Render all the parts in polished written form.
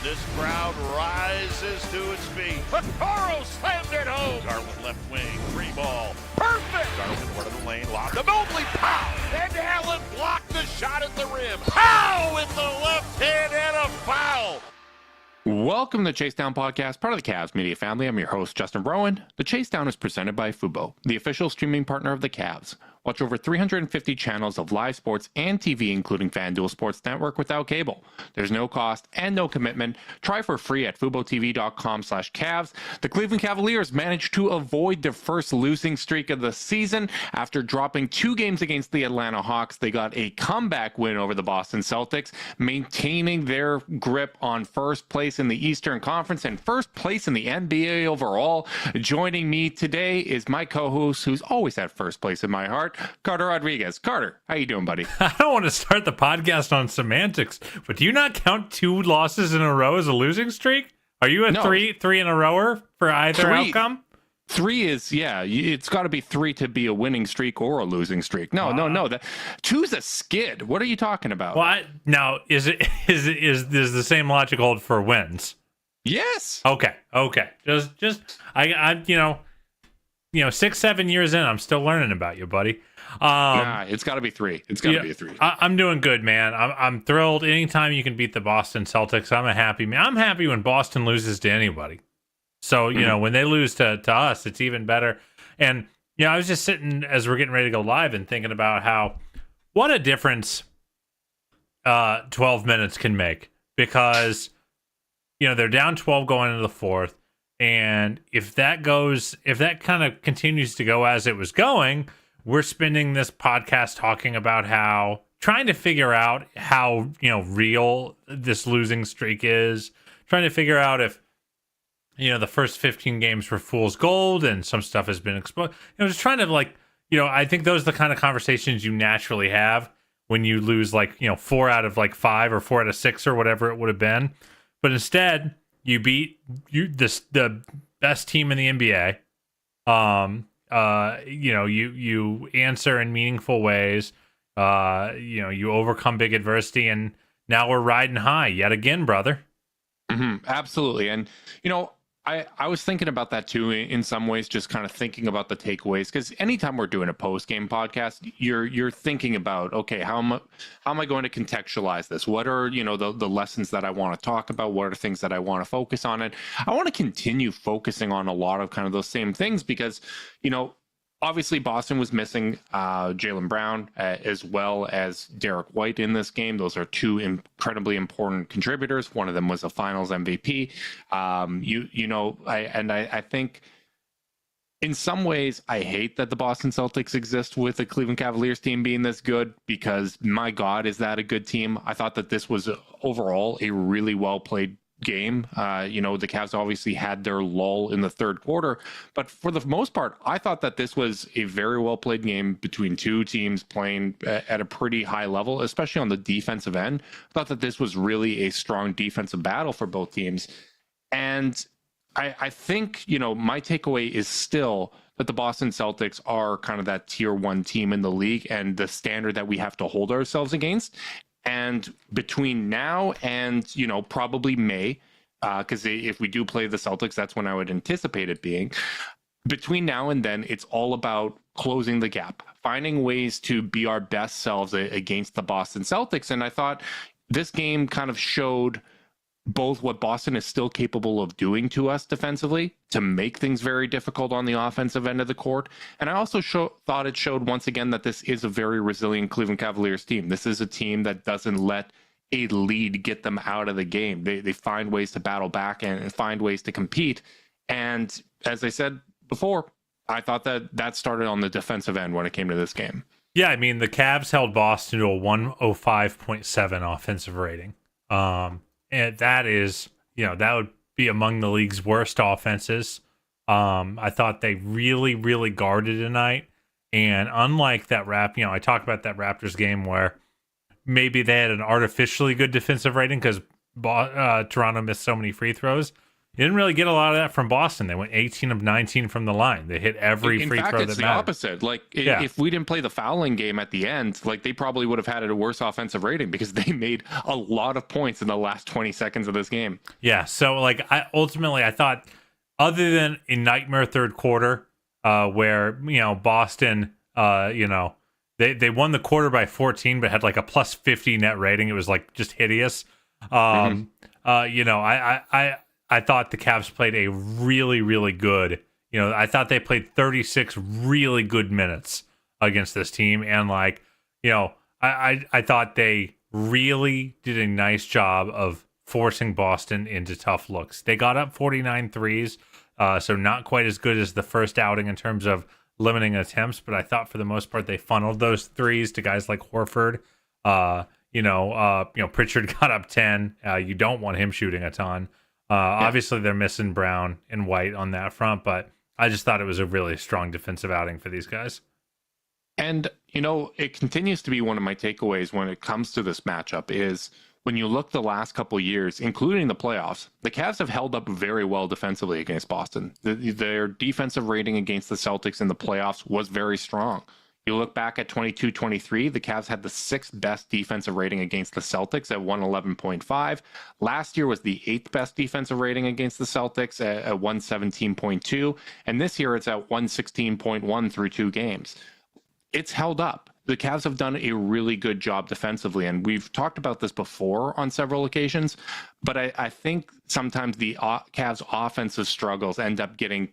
This crowd rises to its feet. Vaccaro slammed it home. Garland left wing, free ball. Perfect! Garland one of the lane, lob to Mobley. Pow! And Allen blocked the shot at the rim. Pow! With the left hand and a foul. Welcome to the Chase Down Podcast, part of the Cavs media family. I'm your host, Justin Rowan. The Chase Down is presented by Fubo, the official streaming partner of the Cavs. Watch over 350 channels of live sports and TV, including FanDuel Sports Network without cable. There's no cost and no commitment. Try for free at FuboTV.com/Cavs. The Cleveland Cavaliers managed to avoid their first losing streak of the season. After dropping 2 games against the Atlanta Hawks, they got a comeback win over the Boston Celtics, maintaining their grip on first place in the Eastern Conference and first place in the NBA overall. Joining me today is my co-host, who's always at first place in my heart, Carter Rodriguez. Carter, how you doing, buddy? I don't want to start the podcast on semantics, but do you not count 2 losses in a row as a losing streak? Are you a three in a rower for either outcome? 3 is, yeah, it's got to be 3 to be a winning streak or a losing streak. No. That 2's a skid. What are you talking about? Well, now is the same logic hold for wins? Yes. Okay. Just I 6-7 years in, I'm still learning about you, buddy. It's got to be 3. It's got to be a 3. I'm doing good, man. I'm thrilled. Anytime you can beat the Boston Celtics, I'm a happy man. I'm happy when Boston loses to anybody. So, when they lose to us, it's even better. And, I was just sitting as we're getting ready to go live and thinking about what a difference 12 minutes can make. Because, they're down 12 going into the fourth. And if that kind of continues to go as it was going, we're spending this podcast talking about trying to figure out how, real this losing streak is, trying to figure out if, the first 15 games were fool's gold and some stuff has been exposed. Just trying to I think those are the kind of conversations you naturally have when you lose 4 out of 5 or 4 out of 6 or whatever it would have been. But instead, you beat the best team in the NBA. You answer in meaningful ways. You overcome big adversity, and now we're riding high yet again, brother. Mm-hmm, absolutely. And, I was thinking about that too, in some ways, just kind of thinking about the takeaways, because anytime we're doing a post-game podcast, you're thinking about, okay, how am I going to contextualize this? What are, the lessons that I want to talk about? What are things that I want to focus on? And I want to continue focusing on a lot of kind of those same things because, obviously, Boston was missing Jaylen Brown as well as Derek White in this game. Those are 2 incredibly important contributors. One of them was a Finals MVP. I think in some ways I hate that the Boston Celtics exist with the Cleveland Cavaliers team being this good because, my God, is that a good team? I thought that this was overall a really well played game. The Cavs obviously had their lull in the third quarter, but for the most part, I thought that this was a very well played game between 2 teams playing at a pretty high level, especially on the defensive end. I thought that this was really a strong defensive battle for both teams. And I think, my takeaway is still that the Boston Celtics are kind of that tier 1 team in the league and the standard that we have to hold ourselves against. And between now and, probably May, because if we do play the Celtics, that's when I would anticipate it being. Between now and then, it's all about closing the gap, finding ways to be our best selves against the Boston Celtics. And I thought this game kind of showed both what Boston is still capable of doing to us defensively to make things very difficult on the offensive end of the court. And I also thought it showed once again that this is a very resilient Cleveland Cavaliers team. This is a team that doesn't let a lead get them out of the game. They find ways to battle back and find ways to compete. And as I said before, I thought that started on the defensive end when it came to this game. Yeah, I mean, the Cavs held Boston to a 105.7 offensive rating. And that is, that would be among the league's worst offenses. I thought they really, really guarded tonight. And unlike that I talked about that Raptors game where maybe they had an artificially good defensive rating because Toronto missed so many free throws. You didn't really get a lot of that from Boston. They went 18 of 19 from the line. They hit every In free fact, throw it's that the mattered. opposite. Like, Yeah. if we didn't play the fouling game at the end, like, they probably would have had a worse offensive rating because they made a lot of points in the last 20 seconds of this game. Yeah. So, like, I thought, other than a nightmare third quarter, where Boston, they won the quarter by 14, but had like a plus 50 net rating. It was like just hideous. I thought the Cavs played a really, really good. I thought they played 36 really good minutes against this team, and I thought they really did a nice job of forcing Boston into tough looks. They got up 49 threes, so not quite as good as the first outing in terms of limiting attempts, but I thought for the most part they funneled those threes to guys like Horford. Pritchard got up 10. You don't want him shooting a ton. Obviously, they're missing Brown and White on that front, but I just thought it was a really strong defensive outing for these guys. And, it continues to be one of my takeaways when it comes to this matchup is when you look the last couple of years, including the playoffs, the Cavs have held up very well defensively against Boston. Their defensive rating against the Celtics in the playoffs was very strong. You look back at 22-23, the Cavs had the sixth best defensive rating against the Celtics at 111.5. Last year was the eighth best defensive rating against the Celtics at 117.2. And this year it's at 116.1 through 2 games. It's held up. The Cavs have done a really good job defensively, and we've talked about this before on several occasions, but I think sometimes the Cavs offensive struggles end up getting,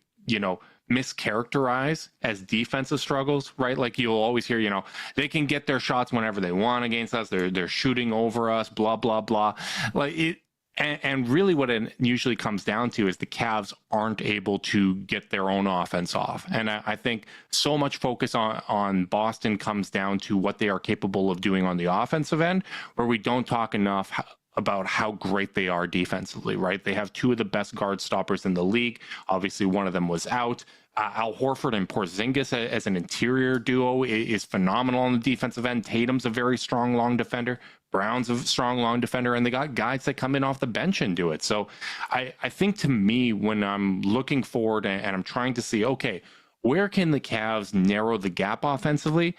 mischaracterized as defensive struggles, right? Like you'll always hear, they can get their shots whenever they want against us. They're shooting over us, blah, blah, blah. Like it, and really what it usually comes down to is the Cavs aren't able to get their own offense off. And I think so much focus on Boston comes down to what they are capable of doing on the offensive end, where we don't talk enough about how great they are defensively, right? They have two of the best guard stoppers in the league. Obviously, one of them was out. Al Horford and Porzingis as an interior duo is phenomenal on the defensive end. Tatum's a very strong long defender. Brown's a strong long defender, and they got guys that come in off the bench and do it. So I think to me, when I'm looking forward and I'm trying to see, okay, where can the Cavs narrow the gap offensively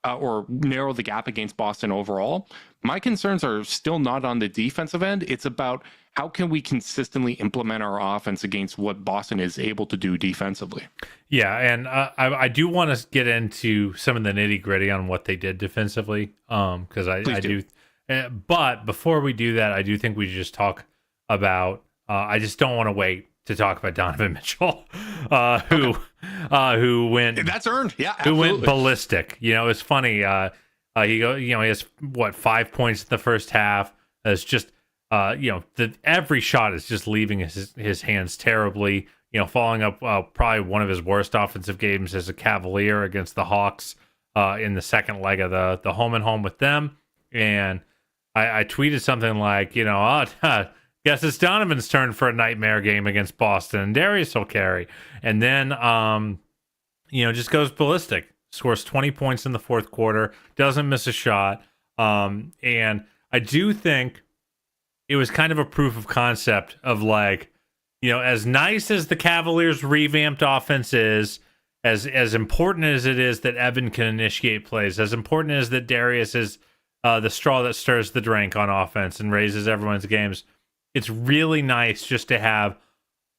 or narrow the gap against Boston overall? My concerns are still not on the defensive end. It's about how can we consistently implement our offense against what Boston is able to do defensively. Yeah, and I do want to get into some of the nitty gritty on what they did defensively, because I do. But before we do that, I do think we should just talk about. I just don't want to wait to talk about Donovan Mitchell, who went. That's earned. Yeah, who absolutely. went ballistic. It's funny. He has 5 points in the first half. It's just every shot is just leaving his hands terribly. Following up probably one of his worst offensive games as a Cavalier against the Hawks in the second leg of the home and home with them. And I tweeted something like, guess it's Donovan's turn for a nightmare game against Boston, and Darius will carry. And then just goes ballistic. Scores 20 points in the fourth quarter, doesn't miss a shot. And I do think it was kind of a proof of concept of as nice as the Cavaliers' revamped offense is, as important as it is that Evan can initiate plays, as important as that Darius is the straw that stirs the drink on offense and raises everyone's games, it's really nice just to have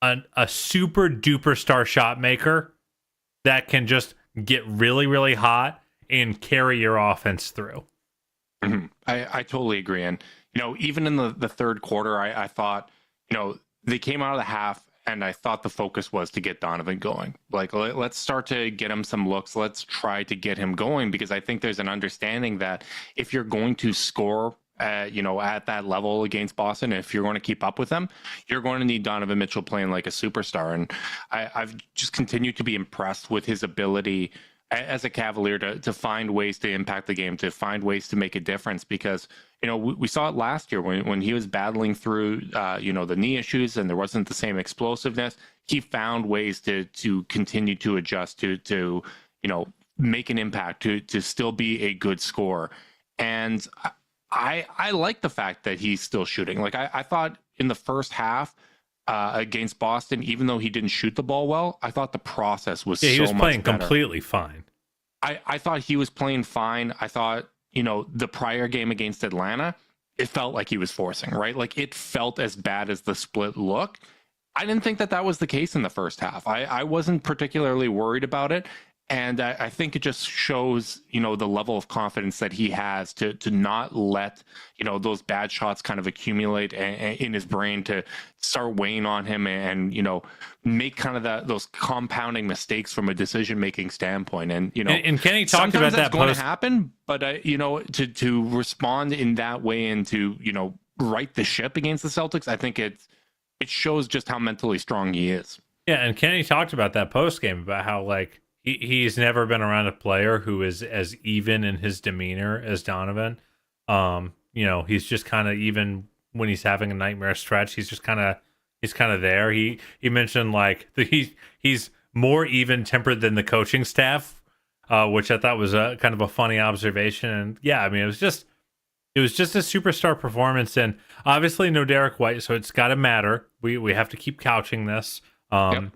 a super duper star shot maker that can just get really, really hot and carry your offense through. Mm-hmm. I totally agree. And, even in the third quarter, I thought, they came out of the half and I thought the focus was to get Donovan going. Let's start to get him some looks. Let's try to get him going, because I think there's an understanding that if you're going to score at that level against Boston, if you're going to keep up with them, you're going to need Donovan Mitchell playing like a superstar. And I've just continued to be impressed with his ability as a Cavalier to find ways to impact the game, to find ways to make a difference, because, we saw it last year when he was battling through, the knee issues and there wasn't the same explosiveness. He found ways to continue to adjust, to make an impact, to still be a good scorer. And I like the fact that he's still shooting. I thought in the first half, against Boston, even though he didn't shoot the ball well, I thought the process was he so was much playing better. completely fine. I thought he was playing fine. I thought, the prior game against Atlanta, it felt like he was forcing, right? Like it felt as bad as the split looked. I didn't think that was the case in the first half. I wasn't particularly worried about it. And I think it just shows, the level of confidence that he has to not let, those bad shots kind of accumulate in his brain to start weighing on him and make kind of those compounding mistakes from a decision-making standpoint. And, and Kenny talked about that going post- to happen, but, to respond in that way and to, right the ship against the Celtics, I think it shows just how mentally strong he is. Yeah, and Kenny talked about that post game about how he's never been around a player who is as even in his demeanor as Donovan. He's just kind of, even when he's having a nightmare stretch, he's kind of there. He mentioned he's more even tempered than the coaching staff, which I thought was a kind of a funny observation. And yeah, I mean, it was just a superstar performance, and obviously no Derek White, so it's got to matter. We have to keep couching this.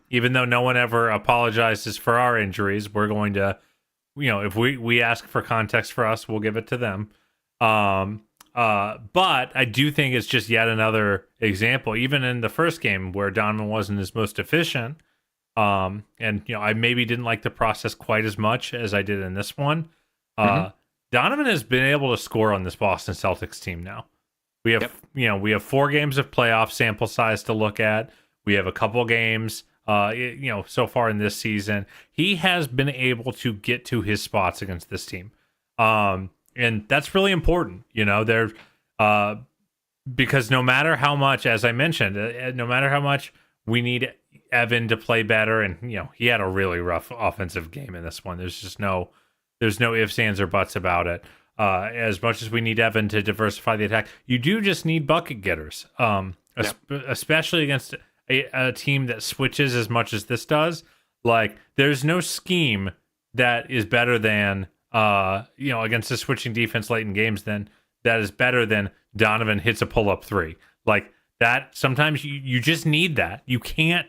Even though no one ever apologizes for our injuries, we're going to, if we ask for context for us, we'll give it to them. But I do think it's just yet another example, even in the first game where Donovan wasn't his most efficient. And I maybe didn't like the process quite as much as I did in this one. Donovan has been able to score on this Boston Celtics team now. We have, we have 4 games of playoff sample size to look at. We have a couple games, so far in this season. He has been able to get to his spots against this team. And that's really important, because no matter how much, as I mentioned, no matter how much we need Evan to play better, and, he had a really rough offensive game in this one. There's no ifs, ands, or buts about it. As much as we need Evan to diversify the attack, you do just need bucket getters, especially against a team that switches as much as this does. There's no scheme that is better than against a switching defense late in games that is better than Donovan hits a pull-up 3 that. Sometimes you just need that. You can't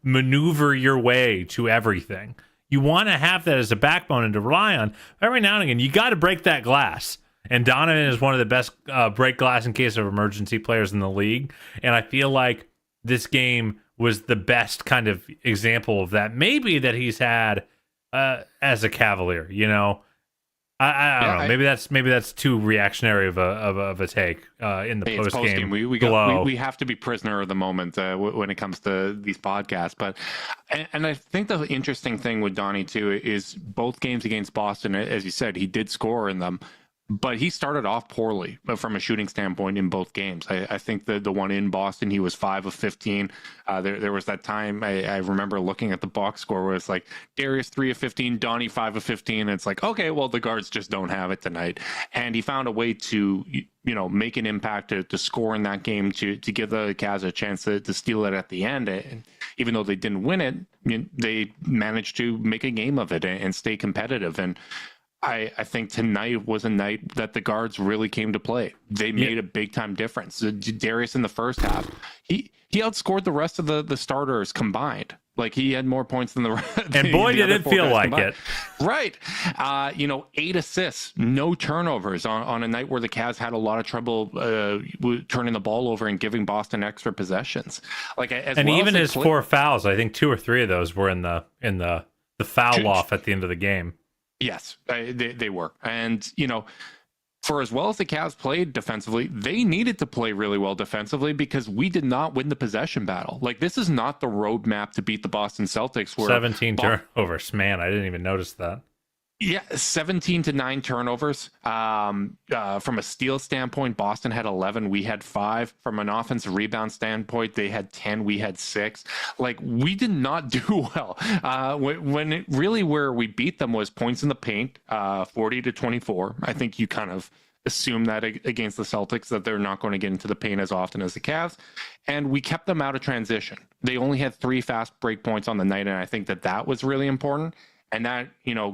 maneuver your way to everything. You want to have that as a backbone and to rely on. Every now and again, you got to break that glass. And Donovan is one of the best break glass in case of emergency players in the league. And I feel like this game was the best kind of example of that. Maybe that he's had as a Cavalier, I don't know. Maybe that's too reactionary of a take in the post game. We have to be prisoner of the moment when it comes to these podcasts. But and I think the interesting thing with Donnie too is both games against Boston, as you said, he did score in them. But he started off poorly from a shooting standpoint in both games. I think the one in Boston, he was 5 of 15. There was that time I remember looking at the box score where it's like Darius 3 of 15, Donnie 5 of 15. And it's like, okay, well, the guards just don't have it tonight. And he found a way to, make an impact to score in that game to give the Cavs a chance to steal it at the end. And even though they didn't win it, they managed to make a game of it and stay competitive. And I think tonight was a night that the guards really came to play. They made a big time difference. Darius in the first half, he outscored the rest of the starters combined. He had more points than the rest. And boy, did it feel like it. Right. 8 assists, no turnovers on a night where the Cavs had a lot of trouble turning the ball over and giving Boston extra possessions. Even his 4 fouls, I think 2 or 3 of those were in the foul off at the end of the game. Yes, they were. And, for as well as the Cavs played defensively, they needed to play really well defensively because we did not win the possession battle. This is not the roadmap to beat the Boston Celtics. 17 turnovers. Man, I didn't even notice that. Yeah, 17 to 9 turnovers. From a steal standpoint, Boston had 11. We had 5. From an offensive rebound standpoint, they had 10. We had 6. We did not do well. Where we beat them was points in the paint, 40 to 24. I think you kind of assume that against the Celtics that they're not going to get into the paint as often as the Cavs. And we kept them out of transition. They only had 3 fast break points on the night, and I think that was really important. And that,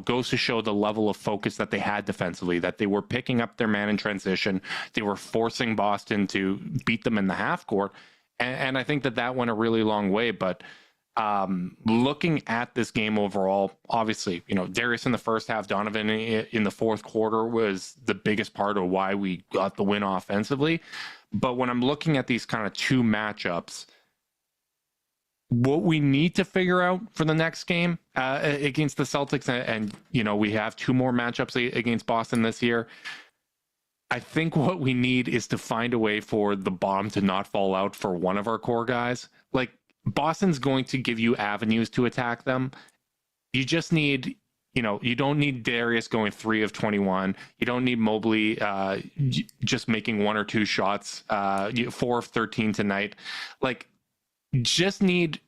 goes to show the level of focus that they had defensively, that they were picking up their man in transition. They were forcing Boston to beat them in the half court. And I think that went a really long way. But looking at this game overall, obviously, Darius in the first half, Donovan in the fourth quarter was the biggest part of why we got the win offensively. But when I'm looking at these kind of two matchups, what we need to figure out for the next game against the Celtics, and we have two more matchups against Boston this year. I think what we need is to find a way for the bomb to not fall out for one of our core guys. Like, Boston's going to give you avenues to attack them. You just need, you don't need Darius going 3 of 21. You don't need Mobley just making 1 or 2 shots, 4 of 13 tonight. Like, just need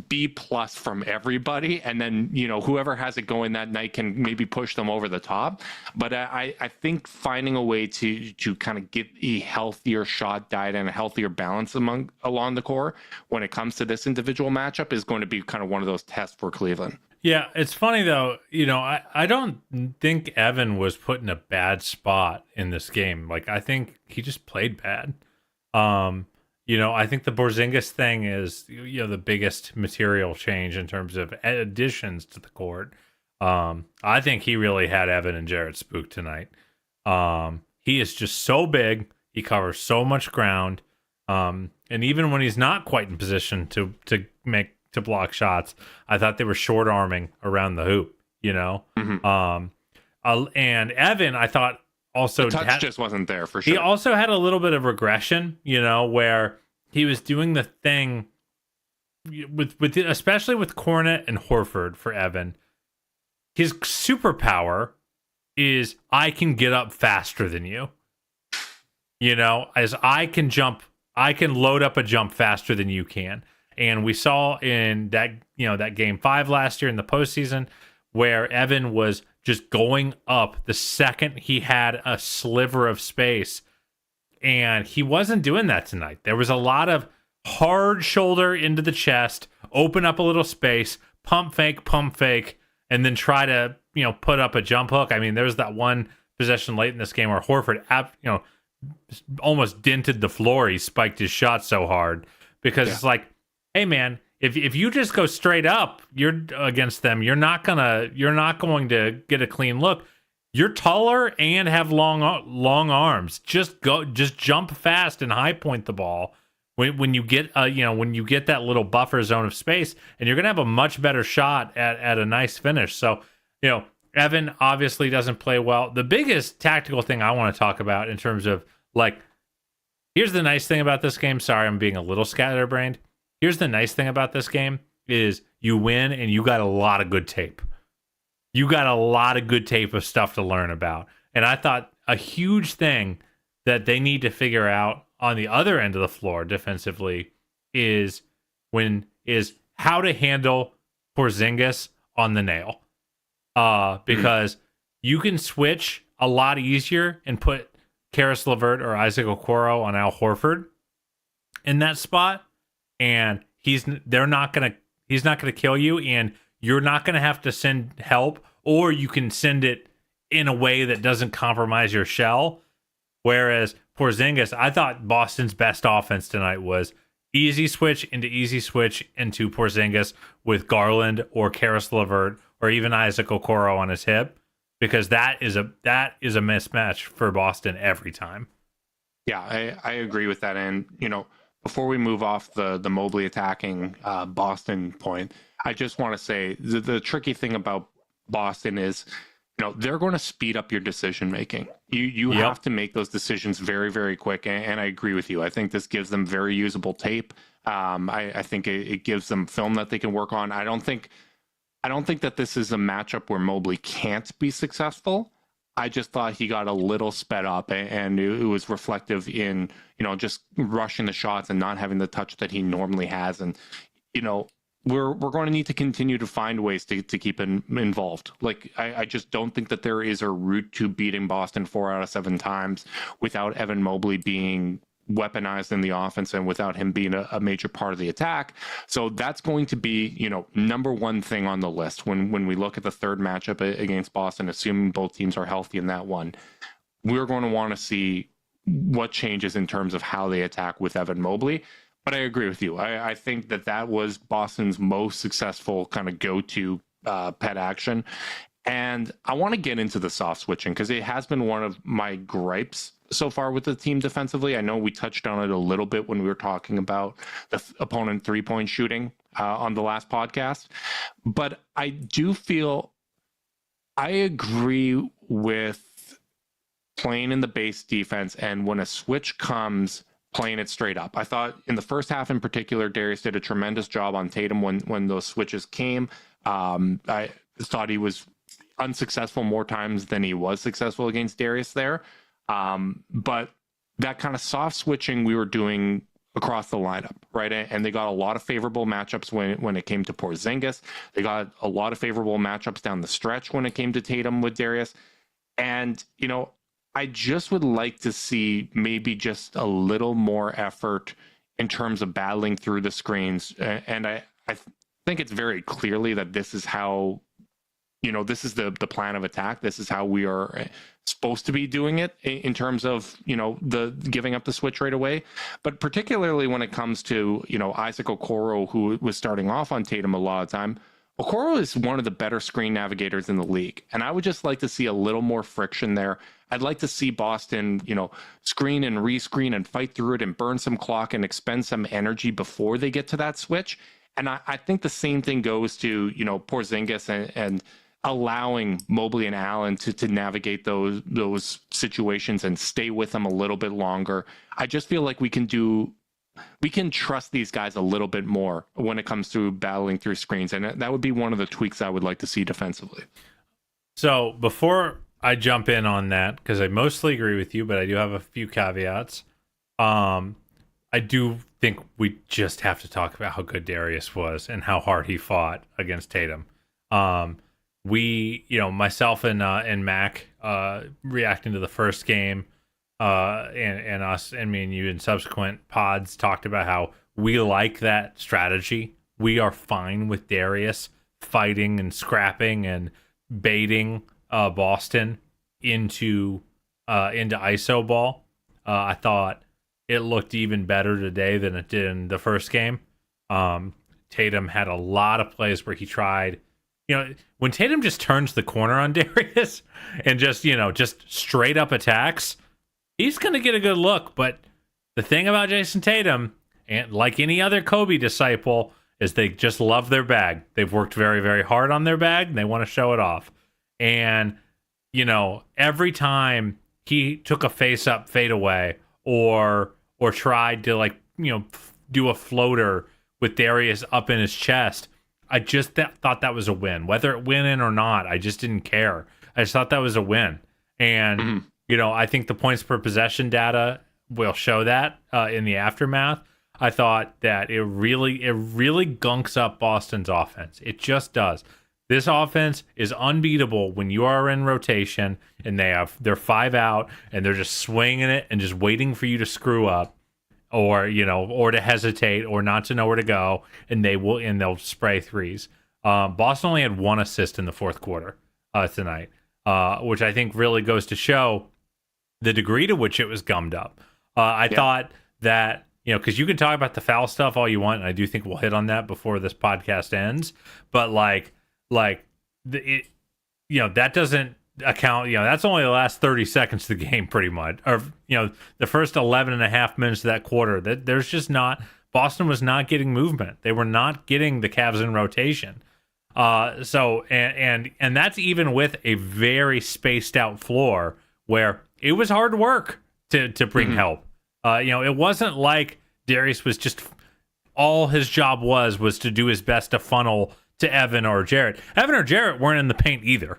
B+ from everybody, and then whoever has it going that night can maybe push them over the top. But I think finding a way to kind of get a healthier shot diet and a healthier balance along the core when it comes to this individual matchup is going to be kind of one of those tests for Cleveland. Yeah, it's funny though, I don't think Evan was put in a bad spot in this game. Like, I think he just played bad. I think the Porzingis thing is, the biggest material change in terms of additions to the court. I think he really had Evan and Jarrett spooked tonight. He is just so big. He covers so much ground. And even when he's not quite in position to block shots, I thought they were short arming around the hoop, Mm-hmm. And Evan, I thought, also the touch just wasn't there for sure. He also had a little bit of regression, where he was doing the thing with especially with Cornet and Horford for Evan. His superpower is I can get up faster than you. As I can jump, I can load up a jump faster than you can. And we saw in that, that game 5 last year in the postseason where Evan was just going up the second he had a sliver of space. And he wasn't doing that tonight. There was a lot of hard shoulder into the chest, open up a little space, pump fake, and then try to, put up a jump hook. I mean, there was that one possession late in this game where Horford, almost dented the floor. He spiked his shot so hard because It's like, hey man, if you just go straight up, you're against them. You're not going to get a clean look. You're taller and have long arms. Just jump fast and high point the ball when you get that little buffer zone of space, and you're gonna have a much better shot at a nice finish. So Evan obviously doesn't play well. The biggest tactical thing I want to talk about in terms of here's the nice thing about this game. Sorry, I'm being a little scatterbrained. Here's the nice thing about this game is you win and you got a lot of good tape. You got a lot of good tape of stuff to learn about. And I thought a huge thing that they need to figure out on the other end of the floor defensively is how to handle Porzingis on the nail. Because you can switch a lot easier and put Karis LeVert or Isaac Okoro on Al Horford in that spot, and he's not gonna kill you, and you're not gonna have to send help, or you can send it in a way that doesn't compromise your shell. Whereas Porzingis, I thought Boston's best offense tonight was easy switch into Porzingis with Garland or Karis LeVert or even Isaac Okoro on his hip, because that is a mismatch for Boston every time. Yeah, I agree with that. And before we move off the Mobley attacking Boston point, I just want to say the tricky thing about Boston is, they're going to speed up your decision making. You have to make those decisions very, very quick. And I agree with you. I think this gives them very usable tape. I think it gives them film that they can work on. I don't think that this is a matchup where Mobley can't be successful. I just thought he got a little sped up, and it was reflective in, just rushing the shots and not having the touch that he normally has. And, we're going to need to continue to find ways to keep him involved. I just don't think that there is a route to beating Boston 4 out of 7 times without Evan Mobley being weaponized in the offense and without him being a major part of the attack. So that's going to be, number one thing on the list when we look at the third matchup against Boston, assuming both teams are healthy in that one. We're going to want to see what changes in terms of how they attack with Evan Mobley. But I agree with you. I think that was Boston's most successful kind of go-to pet action. And I want to get into the soft switching because it has been one of my gripes so far with the team defensively. I know we touched on it a little bit when we were talking about the opponent three-point shooting on the last podcast. But I do feel I agree with playing in the base defense, and when a switch comes, playing it straight up. I thought in the first half in particular, Darius did a tremendous job on Tatum when those switches came. I thought he was unsuccessful more times than he was successful against Darius there. But that kind of soft switching we were doing across the lineup, right? And they got a lot of favorable matchups when it came to Porzingis. They got a lot of favorable matchups down the stretch when it came to Tatum with Darius. And, I just would like to see maybe just a little more effort in terms of battling through the screens. And I think it's very clearly that this is how, this is the plan of attack. This is how we are supposed to be doing it in terms of, the giving up the switch right away. But particularly when it comes to, Isaac Okoro, who was starting off on Tatum a lot of time, Okoro is one of the better screen navigators in the league. And I would just like to see a little more friction there. I'd like to see Boston, screen and rescreen and fight through it and burn some clock and expend some energy before they get to that switch. And I think the same thing goes to, Porzingis and allowing Mobley and Allen to navigate those situations and stay with them a little bit longer. I just feel like we can trust these guys a little bit more when it comes to battling through screens. And that would be one of the tweaks I would like to see defensively. So before I jump in on that, because I mostly agree with you, but I do have a few caveats. I do think we just have to talk about how good Darius was and how hard he fought against Tatum. We, myself and Mac reacting to the first game, and us and me and you in subsequent pods talked about how we like that strategy. We are fine with Darius fighting and scrapping and baiting Boston into ISO ball. I thought it looked even better today than it did in the first game. Tatum had a lot of plays where he tried, when Tatum just turns the corner on Darius and just straight up attacks, he's going to get a good look. But the thing about Jason Tatum, and like any other Kobe disciple, is they just love their bag. They've worked very, very hard on their bag, and they want to show it off. And, every time he took a face-up fadeaway or tried to, do a floater with Darius up in his chest, I just thought that was a win. Whether it went in or not, I just didn't care. I just thought that was a win. And, I think the points per possession data will show that in the aftermath. I thought that it really gunks up Boston's offense. It just does. This offense is unbeatable when you are in rotation and they're 5 out and they're just swinging it and just waiting for you to screw up or to hesitate or not to know where to go, and they'll spray threes. Boston only had 1 assist in the fourth quarter tonight, which I think really goes to show the degree to which it was gummed up. I thought that, because you can talk about the foul stuff all you want, and I do think we'll hit on that before this podcast ends. But that doesn't account. That's only the last 30 seconds of the game, pretty much, or the first 11 and a half minutes of that quarter. That there's just not. Boston was not getting movement. They were not getting the Cavs in rotation. So that's even with a very spaced out floor where it was hard work to bring help. It wasn't like Darius was just all his job was to do his best to funnel to Evan or Jarrett. Evan or Jarrett weren't in the paint either.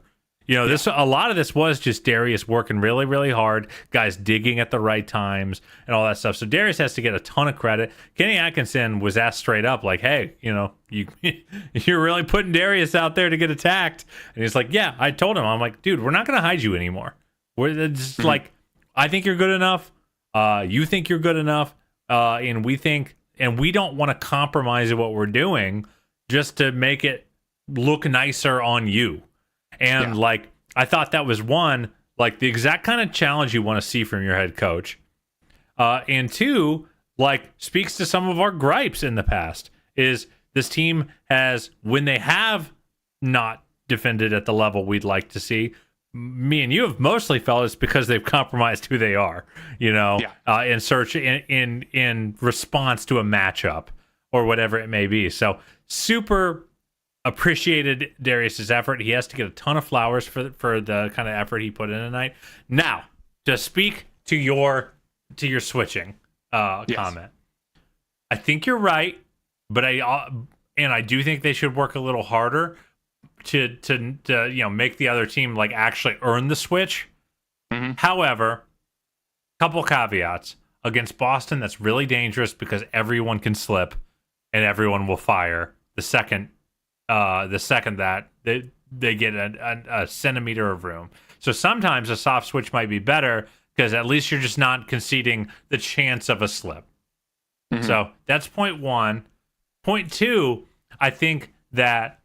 A lot of this was just Darius working really, really hard, guys digging at the right times and all that stuff. So Darius has to get a ton of credit. Kenny Atkinson was asked straight up, like, hey, you're really putting Darius out there to get attacked. And he's like, yeah, I told him. I'm like, dude, we're not going to hide you anymore. We're just like, I think you're good enough. You think you're good enough. And we don't want to compromise what we're doing just to make it look nicer on you. And I thought that was one, the exact kind of challenge you want to see from your head coach. And two, like speaks to some of our gripes in the past. Is this team has, when they have not defended at the level we'd like to see, me and you have mostly felt it's because they've compromised who they are, in response to a matchup or whatever it may be. So super appreciated Darius's effort. He has to get a ton of flowers for the kind of effort he put in tonight. Now, to speak to your switching comment, I think you're right, but I do think they should work a little harder to make the other team like actually earn the switch. Mm-hmm. However, couple caveats against Boston. That's really dangerous because everyone can slip and everyone will fire the second that they get a centimeter of room. So sometimes a soft switch might be better because at least you're just not conceding the chance of a slip. Mm-hmm. So that's point one. Point two, I think that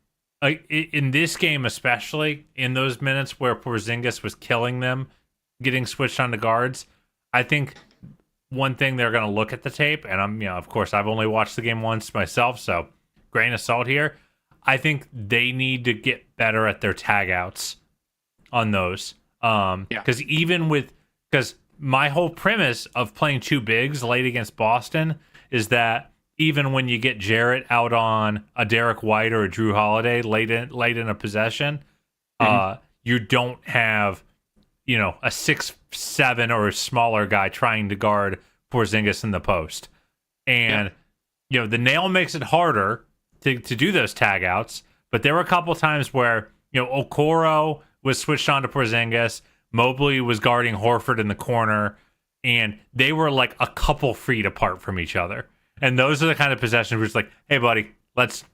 in this game, especially in those minutes where Porzingis was killing them, getting switched on the guards, I think one thing they're going to look at the tape, and of course, I've only watched the game once myself, so grain of salt here. I think they need to get better at their tag outs on those. Because because my whole premise of playing two bigs late against Boston is that even when you get Jarrett out on a Derek White or a Drew Holiday late in a possession, you don't have, a 6'7" or a smaller guy trying to guard Porzingis in the post. And, the nail makes it harder to do those tag outs. But there were a couple times where, Okoro was switched on to Porzingis, Mobley was guarding Horford in the corner, and they were like a couple feet apart from each other. And those are the kind of possessions where it's like, hey, buddy, let's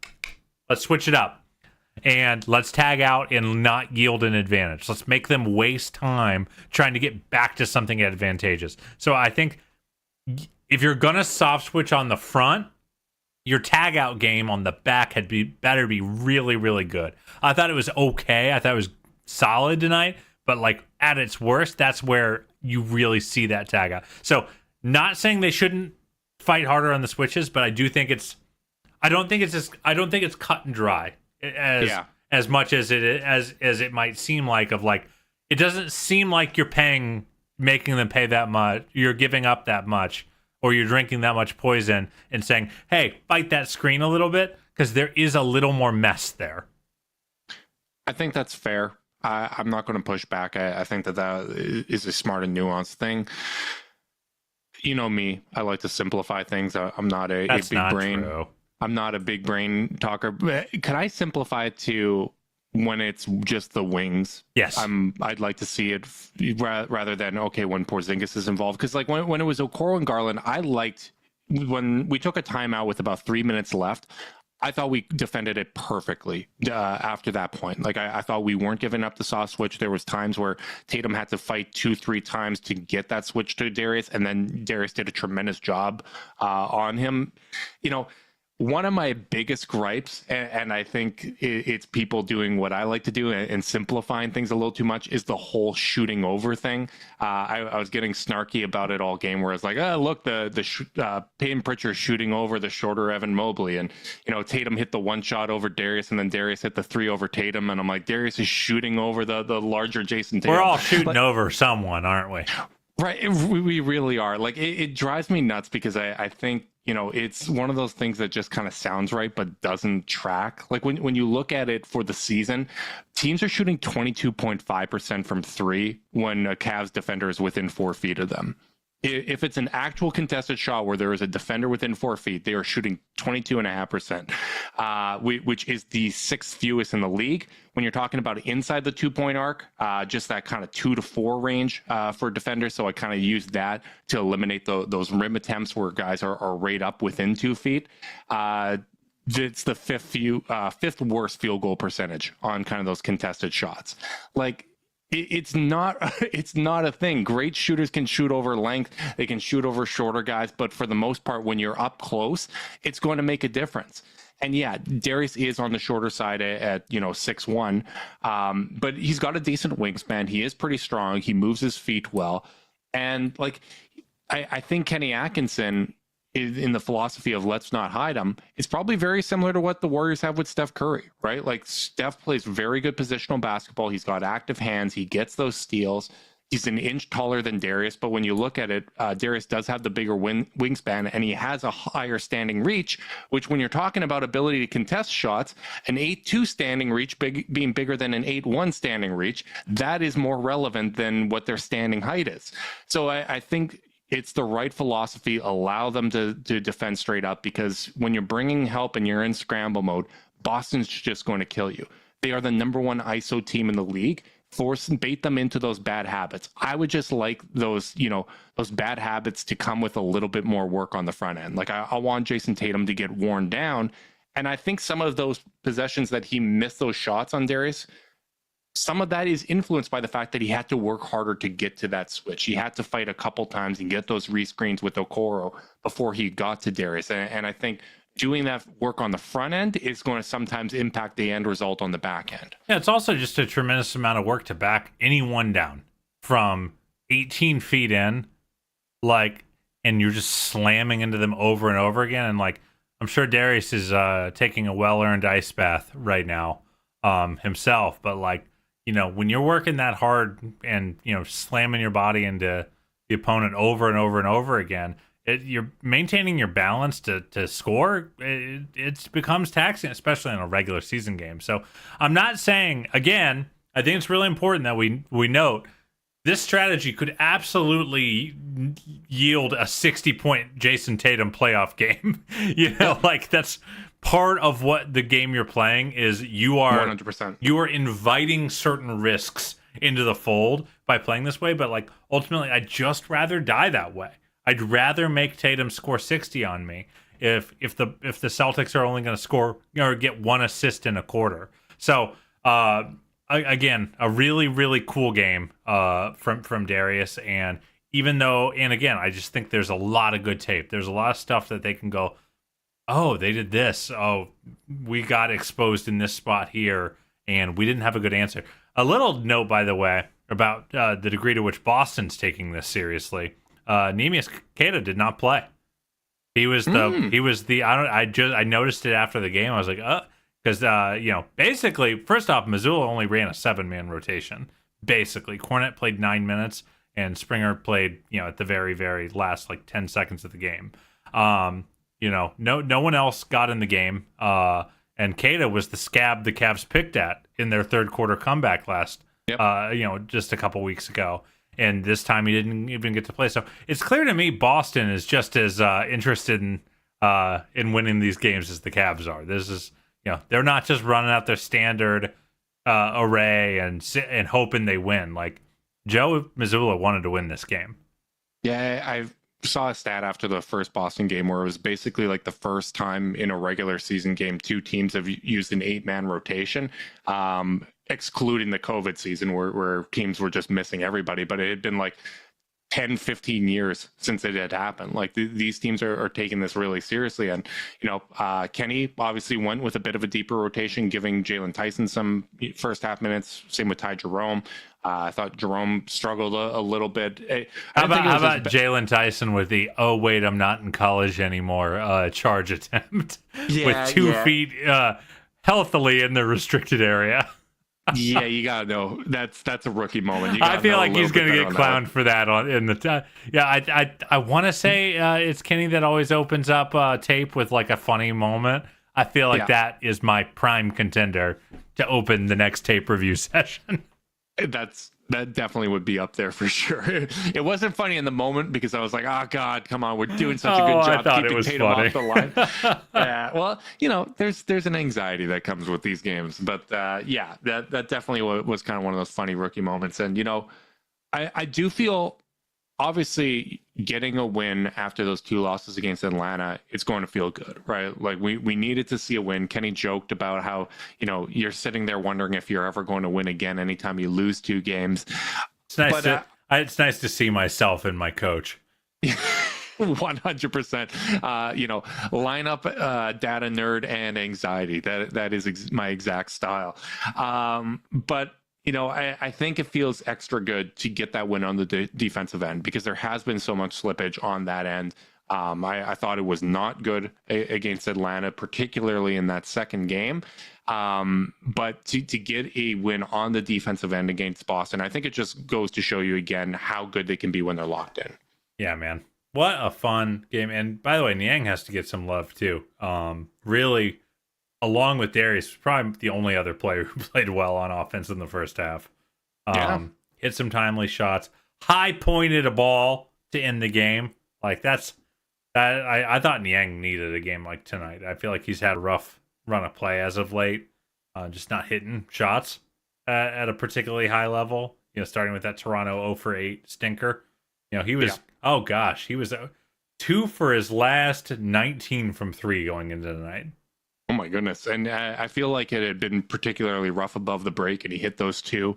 switch it up. And let's tag out and not yield an advantage. Let's make them waste time trying to get back to something advantageous. So I think if you're going to soft switch on the front, your tag out game on the back better be really, really good. I thought it was okay. I thought it was solid tonight. But like at its worst, that's where you really see that tag out. So not saying they shouldn't fight harder on the switches, but I do think I don't think it's cut and dry as much as it might seem like. It doesn't seem like you're making them pay that much, you're giving up that much, or you're drinking that much poison and saying, hey, fight that screen a little bit, because there is a little more mess there. I think that's fair. I'm not going to push back. I think that is a smart and nuanced thing. You know me, I like to simplify things. I'm not a big brain. True. I'm not a big brain talker. Can I simplify it to when it's just the wings? Yes. I'd like to see it rather than when Porzingis is involved. Because like when it was Okoro and Garland, I liked when we took a timeout with about 3 minutes left. I thought we defended it perfectly after that point. Like I thought we weren't giving up the soft switch. There was times where Tatum had to fight 2-3 times to get that switch to Darius, and then Darius did a tremendous job on him. One of my biggest gripes, and I think it's people doing what I like to do and simplifying things a little too much, is the whole shooting over thing. I was getting snarky about it all game, where I was like, look, the Peyton Pritchard shooting over the shorter Evan Mobley, and Tatum hit the one shot over Darius, and then Darius hit the three over Tatum, and I'm like, Darius is shooting over the larger Jason Tatum. We're all shooting over someone, aren't we? Right, we really are. Like it drives me nuts because I think it's one of those things that just kind of sounds right but doesn't track. Like when you look at it for the season, teams are shooting 22.5% from three when a Cavs defender is within 4 feet of them. If it's an actual contested shot where there is a defender within 4 feet, they are shooting 22.5%, which is the sixth fewest in the league. When you're talking about inside the 2-point arc, just that kind of 2 to 4 range for defenders. So I kind of use that to eliminate those rim attempts where guys are right up within 2 feet. It's the fifth worst field goal percentage on kind of those contested shots. Like, it's not a thing. Great shooters can shoot over length. They can shoot over shorter guys. But for the most part, when you're up close, it's going to make a difference. And yeah, Darius is on the shorter side at 6'1", but he's got a decent wingspan. He is pretty strong. He moves his feet well. And like, I think Kenny Atkinson, in the philosophy of let's not hide him, it's probably very similar to what the Warriors have with Steph Curry, right? Like Steph plays very good positional basketball. He's got active hands. He gets those steals. He's an inch taller than Darius, but when you look at it, Darius does have the bigger wingspan, and he has a higher standing reach, which when you're talking about ability to contest shots, an 8'2 standing reach being bigger than an 8'1 standing reach, that is more relevant than what their standing height is. So I think it's the right philosophy. Allow them to defend straight up, because when you're bringing help and you're in scramble mode, Boston's just going to kill you. They are the number one ISO team in the league. Force and bait them into those bad habits. I would just like those bad habits to come with a little bit more work on the front end. Like I want Jason Tatum to get worn down. And I think some of those possessions that he missed those shots on Darius, some of that is influenced by the fact that he had to work harder to get to that switch. He had to fight a couple times and get those rescreens with Okoro before he got to Darius. And I think doing that work on the front end is going to sometimes impact the end result on the back end. Yeah, it's also just a tremendous amount of work to back anyone down from 18 feet in, and you're just slamming into them over and over again. And I'm sure Darius is taking a well-earned ice bath right now himself. But when you're working that hard and slamming your body into the opponent over and over and over again, you're maintaining your balance to score. It becomes taxing, especially in a regular season game. So I'm not saying, again, I think it's really important that we note this strategy could absolutely yield a 60-point Jason Tatum playoff game. That's part of what the game you're playing is. You are 100%. You are inviting certain risks into the fold by playing this way. But ultimately, I'd just rather die that way. I'd rather make Tatum score 60 on me if the Celtics are only going to score or get one assist in a quarter. So again, a really, really cool game from Darius. And again, I just think there's a lot of good tape. There's a lot of stuff that they can go, oh, they did this. Oh, we got exposed in this spot here, and we didn't have a good answer. A little note, by the way, about the degree to which Boston's taking this seriously. Neemias Queta did not play. I noticed it after the game. I was like, because basically, first off, Missoula only ran a 7-man rotation. Basically, Cornette played 9 minutes, and Springer played at the very, very last 10 seconds of the game. No one else got in the game. And Queta was the scab the Cavs picked at in their third quarter comeback just a couple weeks ago. And this time he didn't even get to play. So it's clear to me Boston is just as interested in winning these games as the Cavs are. This is, they're not just running out their standard array and hoping they win. Joe Mazzulla wanted to win this game. Yeah, I saw a stat after the first Boston game where it was basically the first time in a regular season game 2 teams have used an 8-man rotation. Excluding the COVID season where teams were just missing everybody, but it had been 10, 15 years since it had happened. These teams are taking this really seriously. And, Kenny obviously went with a bit of a deeper rotation, giving Jalen Tyson some first half minutes. Same with Ty Jerome. I thought Jerome struggled a little bit. How about Jalen Tyson with the, oh, wait, I'm not in college anymore charge attempt with 2 feet healthily in the restricted area? Yeah, you gotta know that's a rookie moment. I feel like he's gonna get clowned for that I want to say it's Kenny that always opens up tape with a funny moment. I feel like that is my prime contender to open the next tape review session. That definitely would be up there for sure. It wasn't funny in the moment because I was like, oh God, come on, we're doing such a good job keeping Tatum off the line. Well, there's an anxiety that comes with these games, but that definitely was kind of one of those funny rookie moments. And I do feel obviously getting a win after those 2 losses against Atlanta, it's going to feel good, right? We needed to see a win. Kenny joked about how, you're sitting there wondering if you're ever going to win again anytime you lose 2 games. It's nice it's nice to see myself in my coach. 100%. Line up data nerd and anxiety. That is my exact style. But I think it feels extra good to get that win on the defensive end because there has been so much slippage on that end. I thought it was not good against Atlanta, particularly in that second game. But to get a win on the defensive end against Boston, I think it just goes to show you again how good they can be when they're locked in. Yeah, man. What a fun game. And by the way, Niang has to get some love too. Really, along with Darius, probably the only other player who played well on offense in the first half. Hit some timely shots, high pointed a ball to end the game. Like that. I thought Niang needed a game like tonight. I feel like he's had a rough run of play as of late, just not hitting shots at a particularly high level. Starting with that Toronto 0 for 8 stinker. He was, oh gosh, he was 2 for his last 19 from 3 going into the night. Oh my goodness. And I feel like it had been particularly rough above the break, and he hit those 2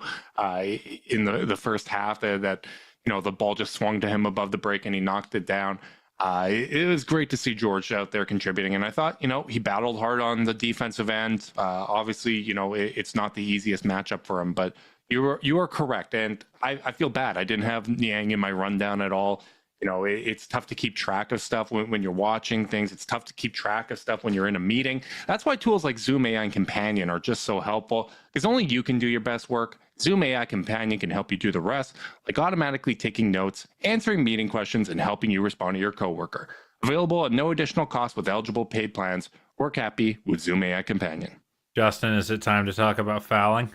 in the first half that the ball just swung to him above the break and he knocked it down. It was great to see George out there contributing, and I thought, he battled hard on the defensive end. Obviously, it's not the easiest matchup for him, but you are correct, and I feel bad. I didn't have Niang in my rundown at all. It's tough to keep track of stuff when you're watching things. It's tough to keep track of stuff when you're in a meeting. That's why tools like Zoom AI and Companion are just so helpful, because only you can do your best work. Zoom AI Companion can help you do the rest, like automatically taking notes, answering meeting questions, and helping you respond to your coworker. Available at no additional cost with eligible paid plans. Work happy with Zoom AI Companion. Justin, is it time to talk about fouling?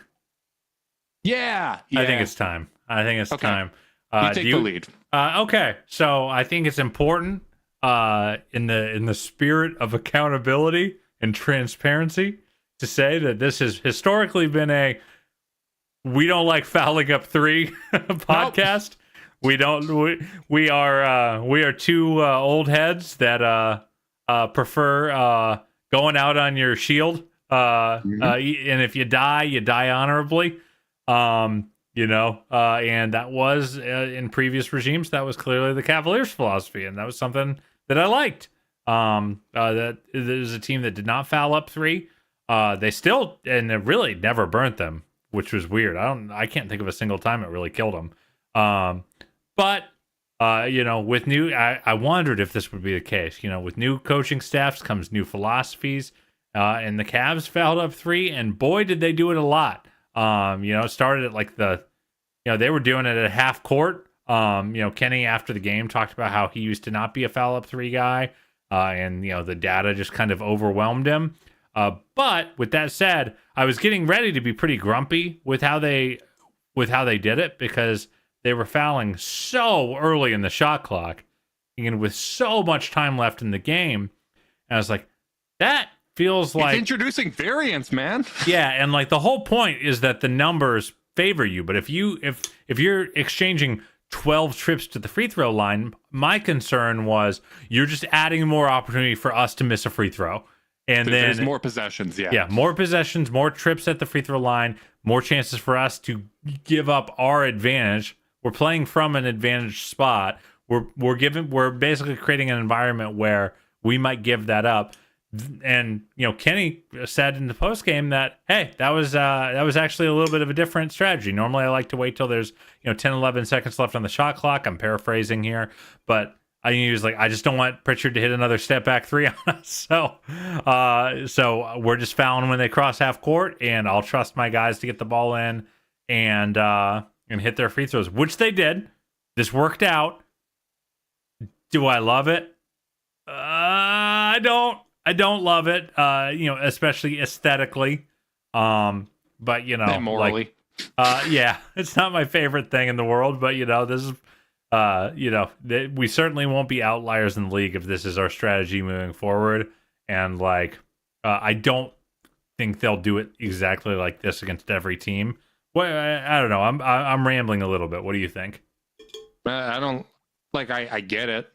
Yeah. I think it's time. Time. You take the lead. Okay, so I think it's important in the spirit of accountability and transparency to say that this has historically been we don't like fouling up 3 podcast. Nope. We are 2 old heads that prefer going out on your shield. And if you die honorably. And that was in previous regimes, that was clearly the Cavaliers' philosophy, and that was something that I liked. That there's a team that did not foul up 3. They still, and it really never burnt them, which was weird. I can't think of a single time it really killed them. But with new, I wondered if this would be the case. With new coaching staffs comes new philosophies, and the Cavs fouled up 3, and boy, did they do it a lot. It started at like they were doing it at half court. Kenny after the game talked about how he used to not be a foul up 3 guy. And the data just kind of overwhelmed him. But with that said, I was getting ready to be pretty grumpy with how they did it, because they were fouling so early in the shot clock and with so much time left in the game. And I was like, that feels like it's introducing variance, man. Yeah, and like the whole point is that the numbers favor you, but if you're exchanging 12 trips to the free throw line, my concern was you're just adding more opportunity for us to miss a free throw. And there's more possessions, yeah, more possessions, more trips at the free throw line, more chances for us to give up our advantage. We're playing from an advantage spot. We're basically creating an environment where we might give that up. And Kenny said in the post game that, hey, that was actually a little bit of a different strategy. Normally I like to wait till there's 10, 11 seconds left on the shot clock. I'm paraphrasing here, but he was like, I just don't want Pritchard to hit another step back 3 on us. So we're just fouling when they cross half court, and I'll trust my guys to get the ball in and hit their free throws, which they did. This worked out. Do I love it? I don't love it, especially aesthetically. But and morally. Yeah, it's not my favorite thing in the world, but this is, we certainly won't be outliers in the league if this is our strategy moving forward. And I don't think they'll do it exactly like this against every team. Well, I don't know. I'm rambling a little bit. What do you think? I don't I get it.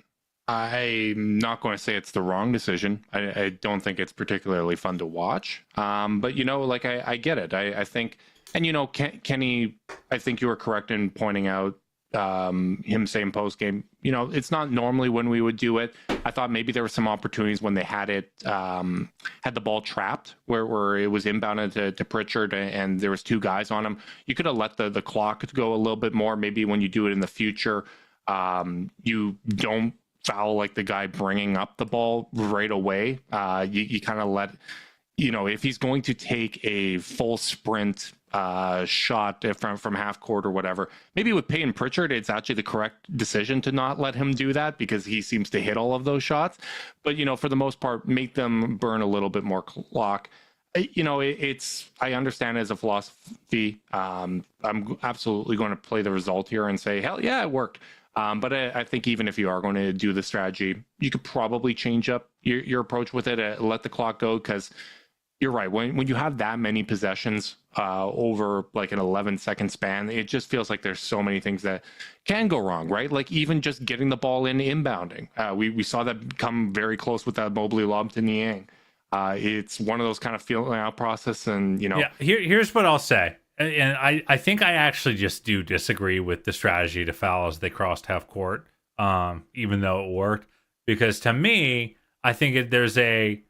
I'm not going to say it's the wrong decision. I don't think it's particularly fun to watch. But I get it. I think, and Kenny, I think you were correct in pointing out him saying post game. It's not normally when we would do it. I thought maybe there were some opportunities when they had it, had the ball trapped where it was inbounded to Pritchard and there was 2 guys on him. You could have let the clock go a little bit more. Maybe when you do it in the future, you don't foul like the guy bringing up the ball right away. You kind of let, if he's going to take a full sprint shot from half court or whatever, maybe with Peyton Pritchard, it's actually the correct decision to not let him do that because he seems to hit all of those shots. But, for the most part, make them burn a little bit more clock. I understand it as a philosophy. I'm absolutely going to play the result here and say, hell yeah, it worked. But I think even if you are going to do the strategy, you could probably change up your approach with it, let the clock go, because you're right. When you have that many possessions over like an 11-second span, it just feels like there's so many things that can go wrong, right? Like even just getting the ball inbounding. We saw that come very close with that Mobley lob to Niang. It's one of those kind of feeling out process, and Yeah, here's what I'll say. And I think I actually just do disagree with the strategy to foul as they crossed half court, even though it worked. Because to me, I think there's a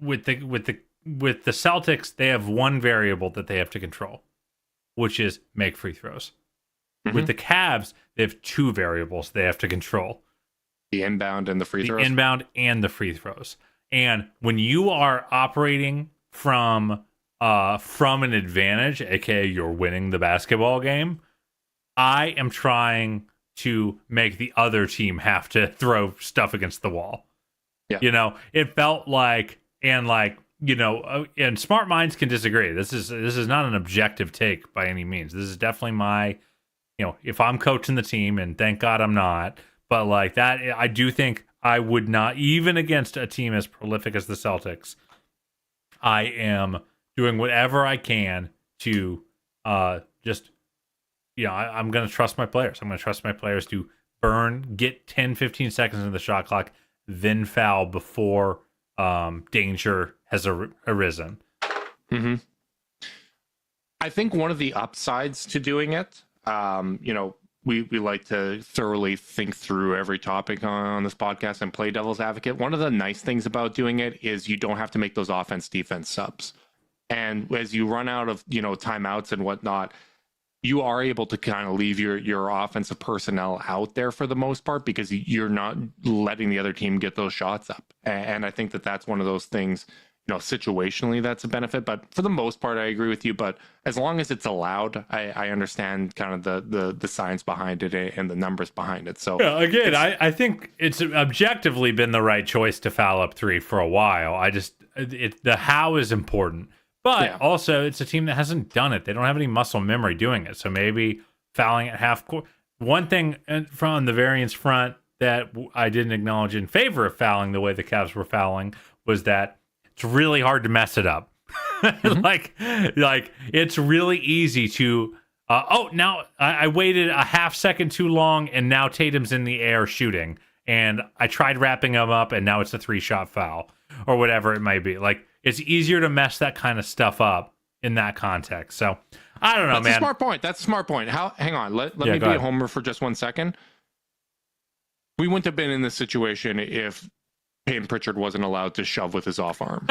with the Celtics, they have one variable that they have to control, which is make free throws. Mm-hmm. With the Cavs, they have two variables they have to control: the inbound and the free throws. The inbound and the free throws. And when you are operating from an advantage, aka you're winning the basketball game, I am trying to make the other team have to throw stuff against the wall. Yeah. It felt like, and smart minds can disagree. This is not an objective take by any means. This is definitely my, if I'm coaching the team, and thank God I'm not, but like that, I do think I would not, even against a team as prolific as the Celtics, I am doing whatever I can to I'm going to trust my players. I'm going to trust my players to get 10, 15 seconds in the shot clock, then foul before danger has arisen. Mm-hmm. I think one of the upsides to doing it, we like to thoroughly think through every topic on this podcast and play devil's advocate. One of the nice things about doing it is you don't have to make those offense-defense subs. And as you run out of, timeouts and whatnot, you are able to kind of leave your offensive personnel out there for the most part because you're not letting the other team get those shots up. And I think that's one of those things, situationally that's a benefit. But for the most part, I agree with you. But as long as it's allowed, I understand kind of the science behind it and the numbers behind it. So yeah, again, I think it's objectively been the right choice to foul up three for a while. The how is important. But also, it's a team that hasn't done it. They don't have any muscle memory doing it. So maybe fouling at half court. One thing from the variance front that I didn't acknowledge in favor of fouling the way the Cavs were fouling was that it's really hard to mess it up. Mm-hmm. like it's really easy to. Now I waited a half second too long, and now Tatum's in the air shooting, and I tried wrapping him up, and now it's a 3-shot foul or whatever it might be. Like. It's easier to mess that kind of stuff up in that context. So, I don't know, man. That's a smart point. Hang on. Let me be a homer for just 1 second. We wouldn't have been in this situation if Peyton Pritchard wasn't allowed to shove with his off arm.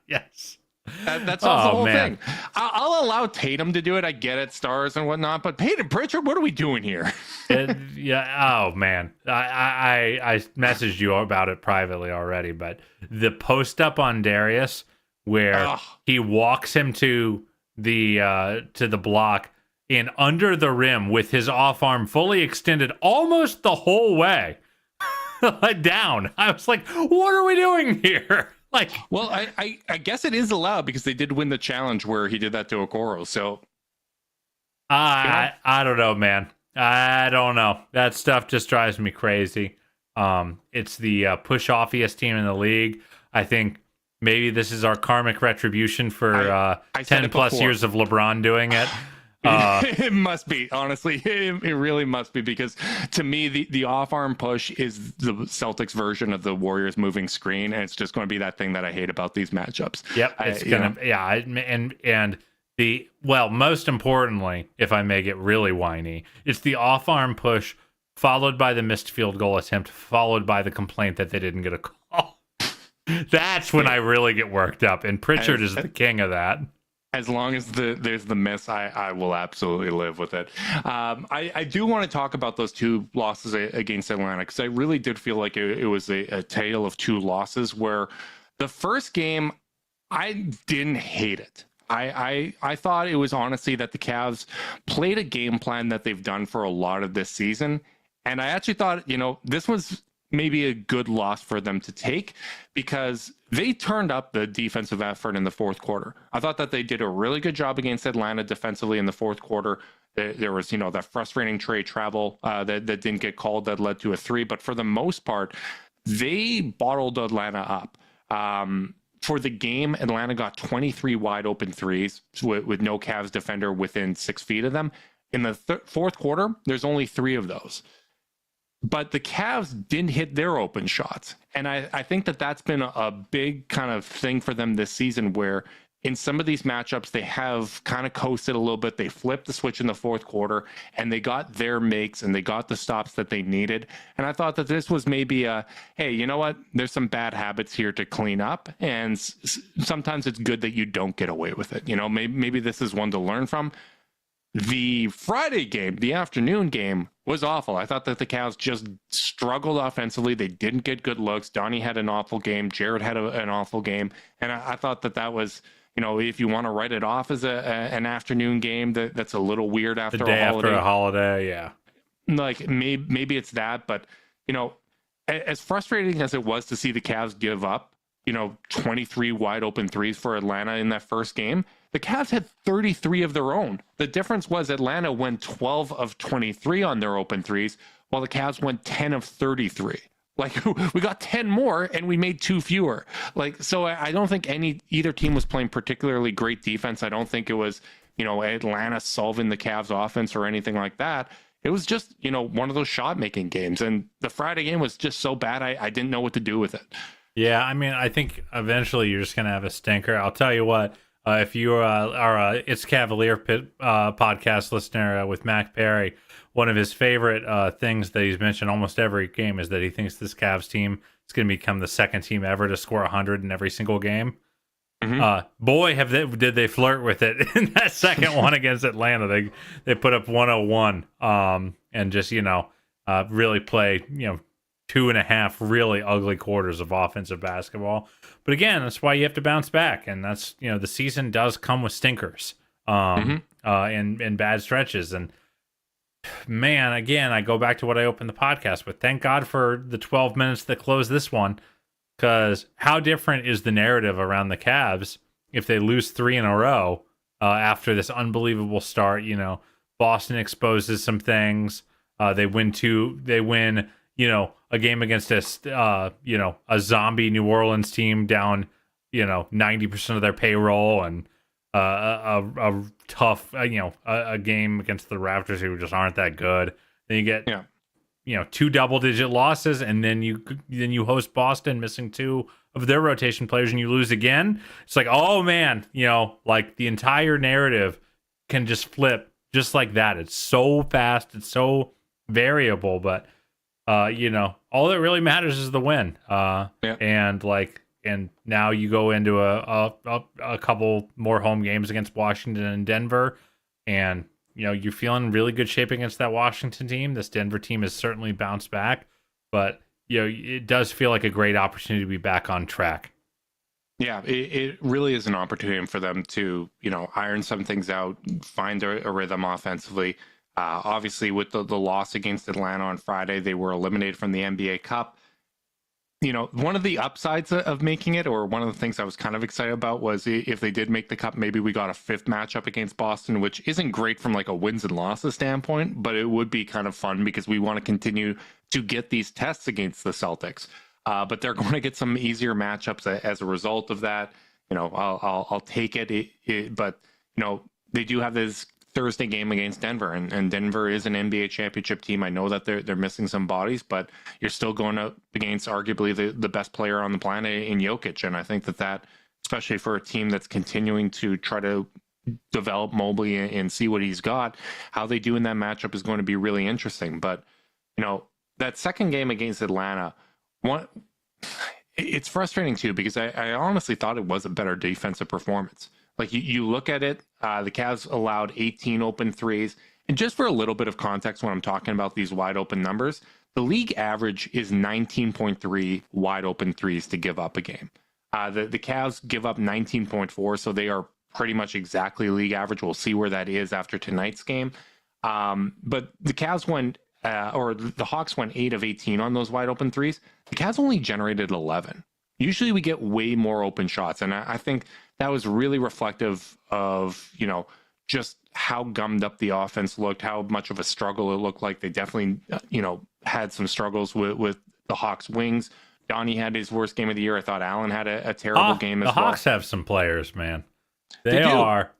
Yes. That solves the whole thing. I'll allow Tatum to do it. I get it, stars and whatnot. But Peyton Pritchard, what are we doing here? Oh, man. I messaged you about it privately already. But the post up on Darius where he walks him to the block and under the rim with his off arm fully extended almost the whole way down. I was like, what are we doing here? Well, I guess it is allowed because they did win the challenge where he did that to Okoro. So I don't know, man. I don't know. That stuff just drives me crazy. It's the push offiest team in the league. I think maybe this is our karmic retribution for 10 plus years of LeBron doing it. It must be, honestly. It really must be, because to me, the off-arm push is the Celtics version of the Warriors moving screen, and it's just going to be that thing that I hate about these matchups. Yep, it's gonna, and most importantly, if I may get really whiny, it's the off-arm push followed by the missed field goal attempt, followed by the complaint that they didn't get a call. That's when I really get worked up, and Pritchard is the king of that. As long as there's the miss, I will absolutely live with it. I do want to talk about those two losses against Atlanta, because I really did feel like it was a tale of two losses, where the first game, I didn't hate it. I thought it was honestly that the Cavs played a game plan that they've done for a lot of this season. And I actually thought, this was maybe a good loss for them to take, because they turned up the defensive effort in the fourth quarter. I thought that they did a really good job against Atlanta defensively in the fourth quarter. There was, that frustrating trade travel that didn't get called that led to a 3. But for the most part, they bottled Atlanta up. For the game, Atlanta got 23 wide open threes with no Cavs defender within 6 feet of them. In the fourth quarter, there's only 3 of those. But the Cavs didn't hit their open shots. And I think that that's been a big kind of thing for them this season, where in some of these matchups, they have kind of coasted a little bit. They flipped the switch in the fourth quarter, and they got their makes, and they got the stops that they needed. And I thought that this was maybe hey, you know what? There's some bad habits here to clean up. And sometimes it's good that you don't get away with it. Maybe this is one to learn from. The Friday game, the afternoon game, was awful. I thought that the Cavs just struggled offensively. They didn't get good looks. Donnie had an awful game. Jared had an awful game. And I thought that was, if you want to write it off as an afternoon game, that's a little weird after the day a holiday. After a holiday, yeah. Like maybe it's that, but as frustrating as it was to see the Cavs give up, 23 wide open threes for Atlanta in that first game, the Cavs had 33 of their own. The difference was Atlanta went 12 of 23 on their open threes, while the Cavs went 10 of 33. Like, we got 10 more and we made 2 fewer. So I don't think either team was playing particularly great defense. I don't think it was, Atlanta solving the Cavs offense or anything like that. It was just, one of those shot making games. And the Friday game was just so bad, I didn't know what to do with it. Yeah, I mean, I think eventually you're just going to have a stinker. I'll tell you what, if you are It's Cavalier podcast listener with Mac Perry, one of his favorite things that he's mentioned almost every game is that he thinks this Cavs team is going to become the second team ever to score 100 in every single game. Mm-hmm. Boy, did they flirt with it in that second one against Atlanta. They put up 101 and just, really play, 2.5 really ugly quarters of offensive basketball. But again, that's why you have to bounce back. And that's, the season does come with stinkers and bad stretches. And man, again, I go back to what I opened the podcast with. Thank God for the 12 minutes that closed this one, because how different is the narrative around the Cavs if they lose 3 in a row after this unbelievable start? Boston exposes some things. They win a game against a zombie New Orleans team down, 90% of their payroll, and a tough, a game against the Raptors who just aren't that good. Then you get, 2 double-digit losses, and then you host Boston, missing 2 of their rotation players, and you lose again. It's like, oh man, like the entire narrative can just flip just like that. It's so fast, it's so variable, but all that really matters is the win. And now you go into a couple more home games against Washington and Denver, and you're feeling really good shape against that Washington team. This Denver team has certainly bounced back, but it does feel like a great opportunity to be back on track. Yeah, it really is an opportunity for them to, iron some things out, find a rhythm offensively. Obviously, with the loss against Atlanta on Friday, they were eliminated from the NBA Cup. One of the upsides of making it, or one of the things I was kind of excited about, was if they did make the Cup, maybe we got a 5th matchup against Boston, which isn't great from like a wins and losses standpoint, but it would be kind of fun because we want to continue to get these tests against the Celtics. But they're going to get some easier matchups as a result of that. I'll take it. But they do have this Thursday game against Denver, and Denver is an NBA championship team. I know that they're missing some bodies, but you're still going up against arguably the best player on the planet in Jokic. And I think that especially for a team that's continuing to try to develop Mobley and see what he's got, how they do in that matchup is going to be really interesting. But that second game against Atlanta, it's frustrating too, because I honestly thought it was a better defensive performance. Like you look at it, the Cavs allowed 18 open threes. And just for a little bit of context, when I'm talking about these wide open numbers, the league average is 19.3 wide open threes to give up a game. The Cavs give up 19.4, so they are pretty much exactly league average. We'll see where that is after tonight's game. But the Cavs went, or the Hawks went 8 of 18 on those wide open threes. The Cavs only generated 11. Usually we get way more open shots. And I think that was really reflective of, just how gummed up the offense looked, how much of a struggle it looked like. They definitely, had some struggles with the Hawks wings. Donnie had his worst game of the year. I thought Allen had a terrible game as well. The Hawks have some players, man. They are.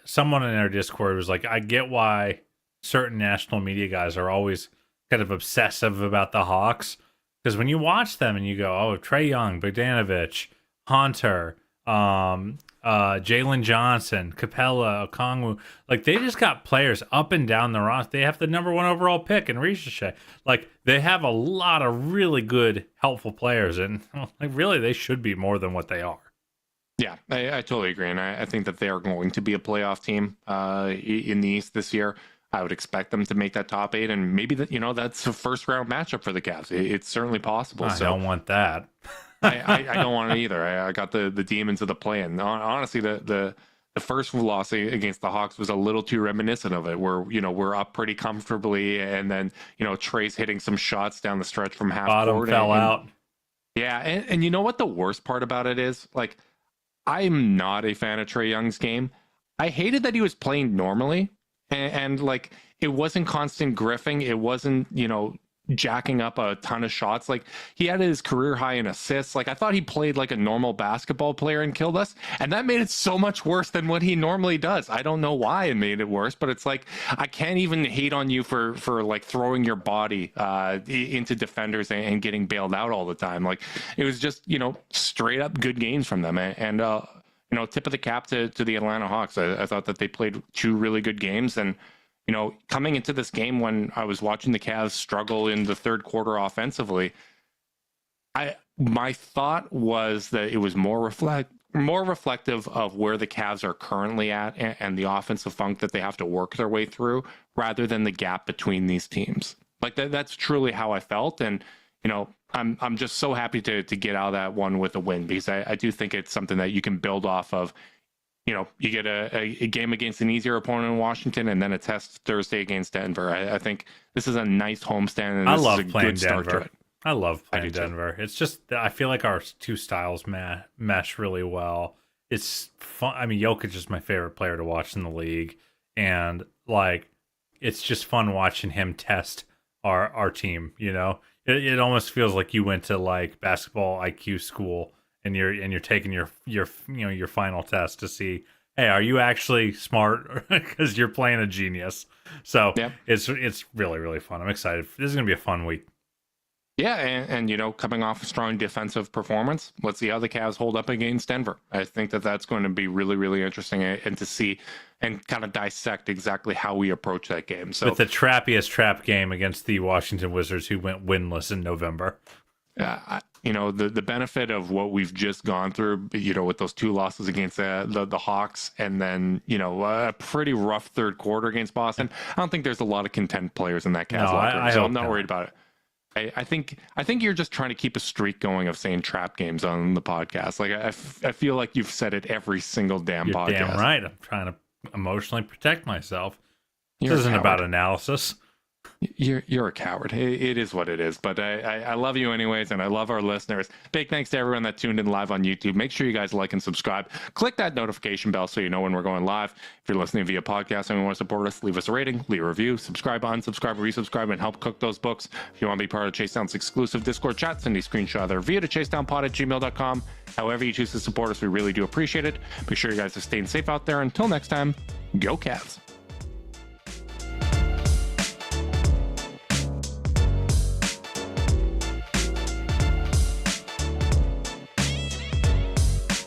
Someone in our Discord was like, I get why certain national media guys are always kind of obsessive about the Hawks. Because when you watch them and you go, oh, Trae Young, Bogdanovich, Hunter, Jalen Johnson, Capella, Okongwu, like they just got players up and down the roster. They have the number 1 overall pick in Ricochet. Like they have a lot of really good, helpful players, and like really they should be more than what they are. Yeah, I totally agree, and I think that they are going to be a playoff team in the East this year. I would expect them to make that top 8, and maybe that's a first round matchup for the Cavs. It's certainly possible. I don't want that. I don't want it either. I got the demons of the play-in. Honestly, the first loss against the Hawks was a little too reminiscent of it, where we're up pretty comfortably, and then Trae's hitting some shots down the stretch from half court. Fell out. Yeah, and you know what the worst part about it is? Like, I'm not a fan of Trae Young's game. I hated that he was playing normally, and like it wasn't constant griffing. It wasn't jacking up a ton of shots. Like he had his career high in assists. Like I thought he played like a normal basketball player and killed us, and that made it so much worse than what he normally does. I don't know why it made it worse, but it's like I can't even hate on you for like throwing your body into defenders and getting bailed out all the time. Like it was just straight up good games from them, and tip of the cap to the Atlanta Hawks. I thought that they played 2 really good games, and coming into this game when I was watching the Cavs struggle in the third quarter offensively, my thought was that it was more reflective of where the Cavs are currently at and the offensive funk that they have to work their way through, rather than the gap between these teams. Like that's truly how I felt, and I'm just so happy to get out of that one with a win, because I do think it's something that you can build off of. You get a game against an easier opponent in Washington, and then a test Thursday against Denver. I think this is a nice homestand, and this is a good start to it. I love playing Denver. It's just, I feel like our 2 styles mesh really well. It's fun. I mean, Jokic is my favorite player to watch in the league, and like it's just fun watching him test our team. It almost feels like you went to like basketball IQ school, and you're taking your final test to see, hey, are you actually smart? Because you're playing a genius. So yeah. It's really, really fun. I'm excited. This is gonna be a fun week. Yeah, and coming off a strong defensive performance, let's see how the Cavs hold up against Denver. I think that's going to be really, really interesting, and to see and kind of dissect exactly how we approach that game. So, with the trappiest trap game against the Washington Wizards, who went winless in November. The benefit of what we've just gone through, with those 2 losses against the Hawks, and then, a pretty rough third quarter against Boston. I don't think there's a lot of content players in that Cavs locker room, so I'm not worried about it. I think you're just trying to keep a streak going of saying trap games on the podcast. Like I feel like you've said it every single damn podcast. Damn right. I'm trying to emotionally protect myself. This isn't about analysis. You're a coward. It is what it is. But I love you anyways, and I love our listeners. Big thanks to everyone that tuned in live on YouTube. Make sure you guys like and subscribe. Click that notification bell so you know when we're going live. If you're listening via podcast and you want to support us, leave us a rating, leave a review, subscribe, unsubscribe, resubscribe, and help cook those books. If you want to be part of Chasedown's exclusive Discord chat, send a screenshot of their review to chasedownpod@gmail.com. However you choose to support us, we really do appreciate it. Make sure you guys are staying safe out there. Until next time, go Cavs.